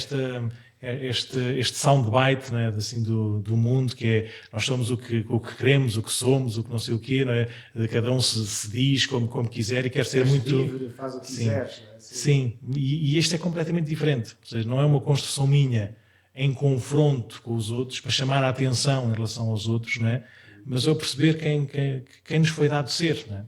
este soundbite, né, assim, do mundo, que é nós somos o que queremos, o que somos, o que não sei o quê, não é? Cada um se diz como quiser e quer ser muito livre, faz o que quiseres, não é? Sim, e este é completamente diferente, ou seja, não é uma construção minha em confronto com os outros para chamar a atenção em relação aos outros, não é? Mas eu perceber quem nos foi dado ser, não é?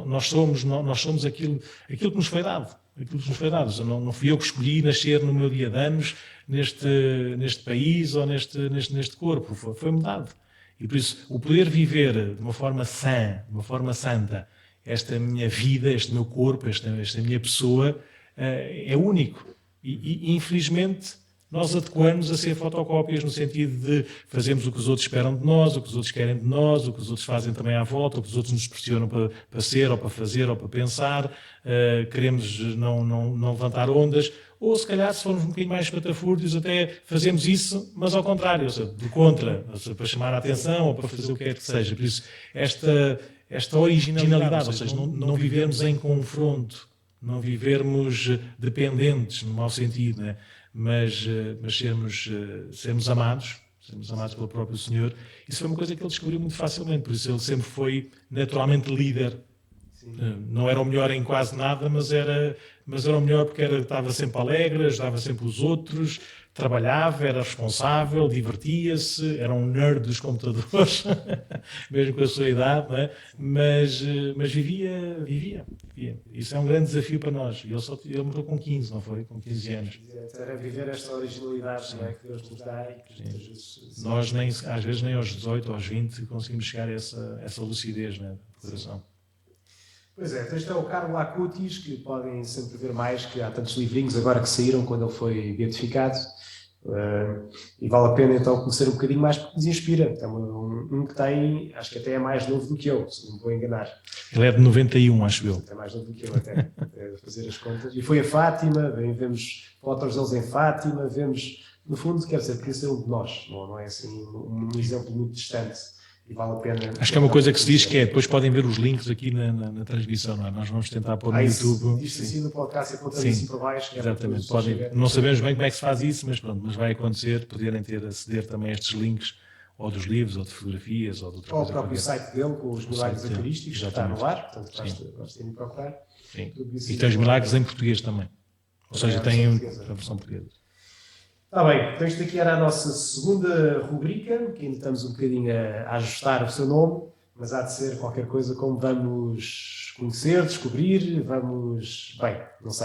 Nós somos aquilo que nos foi dado. Aquilo que nos foi dado. Não fui eu que escolhi nascer no meu dia de anos neste país ou neste corpo. Foi-me dado. E por isso, o poder viver de uma forma sã, de uma forma santa, esta minha vida, este meu corpo, esta minha pessoa, é único. E infelizmente, nós adequamos a ser fotocópias no sentido de fazermos o que os outros esperam de nós, o que os outros querem de nós, o que os outros fazem também à volta, o que os outros nos pressionam para ser, ou para fazer, ou para pensar. Queremos não levantar ondas. Ou, se calhar, se formos um bocadinho mais patafúrdios, até fazemos isso, mas ao contrário, ou seja, do contra, ou seja, para chamar a atenção ou para fazer o que quer que seja. Por isso, esta originalidade, ou seja, não vivermos em confronto, não vivermos dependentes, no mau sentido, né? Mas sermos amados pelo próprio Senhor. Isso foi uma coisa que ele descobriu muito facilmente, por isso ele sempre foi naturalmente líder. Não era o melhor em quase nada, mas era o melhor porque estava sempre alegre, ajudava sempre os outros, trabalhava, era responsável, divertia-se, era um nerd dos computadores, mesmo com a sua idade, não é? Mas vivia. Isso é um grande desafio para nós. E ele morreu com 15, não foi? Com 15 anos. Era viver esta originalidade, não é? Que Deus nos dá e que muitas vezes... Nós, às vezes, nem aos 18 ou aos 20 conseguimos chegar a essa lucidez, né, do coração. Pois é, então este é o Carlo Acutis, que podem sempre ver mais, que há tantos livrinhos agora que saíram quando ele foi beatificado. E vale a pena então conhecer um bocadinho mais porque nos inspira. É um que tem, acho que até é mais novo do que eu, se não me vou enganar. Ele é de 91, acho eu. É mais novo do que eu até fazer as contas. E foi a Fátima, vemos fotos deles em Fátima, vemos, no fundo, quer dizer, podia ser um de nós, não é assim um exemplo muito distante. E vale a pena. Acho que é uma coisa que se diz que depois podem ver os links aqui na transmissão, não é? Nós vamos tentar pôr no YouTube. Isto assim no podcast e apontando assim por baixo. Exatamente. Não sabemos bem como é que se faz isso, mas pronto, mas vai acontecer, poderem aceder também a estes links, ou dos livros, ou de fotografias, ou de outra coisa. Ou o próprio site dele, com os milagres eucarísticos, que está no ar, portanto basta irem procurar. Sim. E tem os milagres em português também. Ou seja, tem a versão portuguesa. Está bem, então isto aqui era a nossa segunda rubrica, que ainda estamos um bocadinho a ajustar o seu nome, mas há de ser qualquer coisa como vamos conhecer, descobrir, vamos ver. Vamos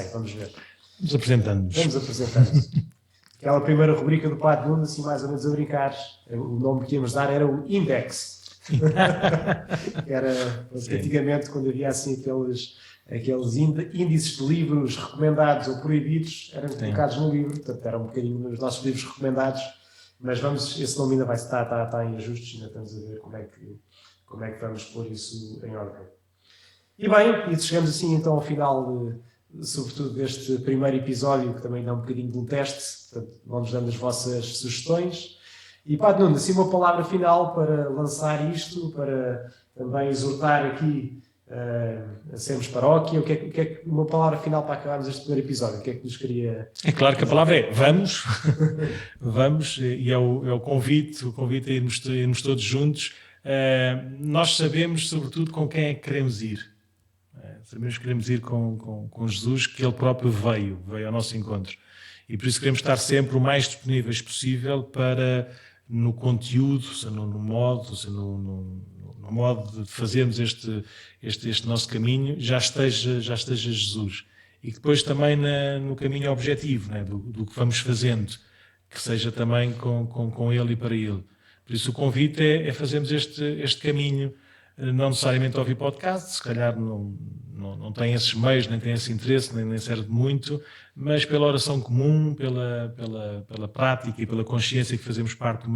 apresentando-nos. Vamos apresentando-nos. Aquela primeira rubrica do Padre Nuno, assim mais ou menos a brincar, o nome que íamos dar era o Index. Era, antigamente, quando havia assim aqueles índices de livros recomendados ou proibidos eram colocados no livro, portanto eram um bocadinho nos nossos livros recomendados, mas esse nome ainda vai estar em ajustes, ainda estamos a ver como é que vamos pôr isso em ordem. E bem, chegamos assim então ao final, sobretudo deste primeiro episódio, que também dá um bocadinho de um teste, portanto vamos dando as vossas sugestões. E Padre Nuno, assim uma palavra final para lançar isto, para também exortar aqui a sermos paróquia. O que é uma palavra final para acabarmos este primeiro episódio? O que é que nos queria... É claro que a palavra é vamos, vamos, e é o convite a irmos todos juntos. Nós sabemos, sobretudo, com quem é que queremos ir. Sabemos que queremos ir com Jesus, que Ele próprio veio ao nosso encontro. E por isso queremos estar sempre o mais disponíveis possível para, no conteúdo, no modo, no modo de fazermos este nosso caminho, já esteja Jesus. E depois também no caminho objetivo, né, do que vamos fazendo, que seja também com Ele e para Ele. Por isso o convite é fazermos este caminho, não necessariamente ouvir podcast, se calhar não tem esses meios, nem tem esse interesse, nem serve muito, mas pela oração comum, pela prática e pela consciência que fazemos parte do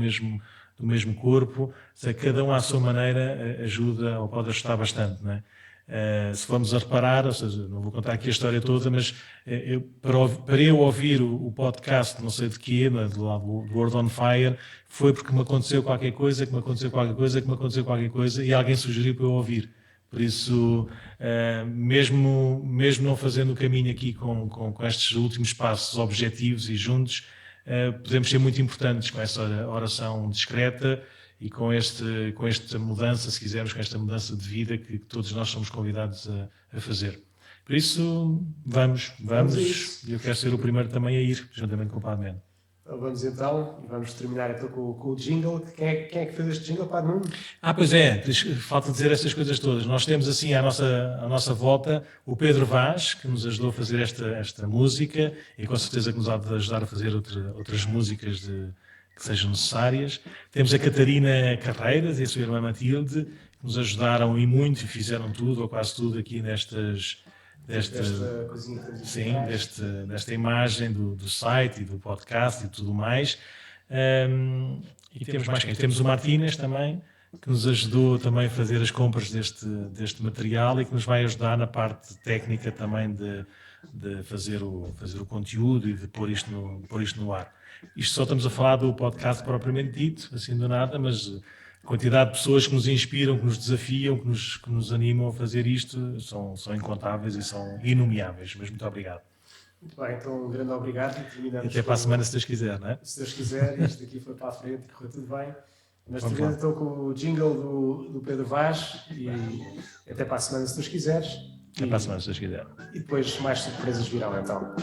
mesmo corpo, se cada um à sua maneira ajuda ou pode ajudar bastante, não é? Se formos a reparar, ou seja, não vou contar aqui a história toda, mas para eu ouvir o podcast, não sei de quê, do World on Fire, foi porque me aconteceu qualquer coisa, e alguém sugeriu para eu ouvir. Por isso, mesmo não fazendo o caminho aqui com estes últimos passos objetivos e juntos, podemos ser muito importantes com essa oração discreta e com esta mudança, se quisermos, com esta mudança de vida que todos nós somos convidados a fazer. Por isso, vamos e eu quero ser o primeiro também a ir, juntamente com o Padre Meno. Vamos então, e vamos terminar então com o jingle. Quem é que fez este jingle, Padre Nuno? Pois é, falta dizer essas coisas todas. Nós temos assim à nossa volta o Pedro Vaz, que nos ajudou a fazer esta música e com certeza que nos há de ajudar a fazer outras músicas que sejam necessárias. Temos a Catarina Carreiras e a sua irmã Matilde, que nos ajudaram e muito e fizeram tudo, ou quase tudo, aqui desta imagem do site e do podcast e tudo mais. E temos mais quem? Temos o Martínez também, que nos ajudou também a fazer as compras deste material e que nos vai ajudar na parte técnica também de fazer o conteúdo e de pôr isto no ar. Isto só estamos a falar do podcast propriamente dito, assim do nada, mas a quantidade de pessoas que nos inspiram, que nos desafiam, que nos animam a fazer isto são incontáveis e são inomiáveis. Mas muito obrigado. Muito bem, então um grande obrigado. E até para a semana, se Deus quiser, não é? Se Deus quiser, isto aqui foi para a frente e correu tudo bem. Mas terminando então com o jingle do Pedro Vaz e até para a semana, se Deus quiseres. Até para a semana, se Deus quiser. E depois mais surpresas virão então.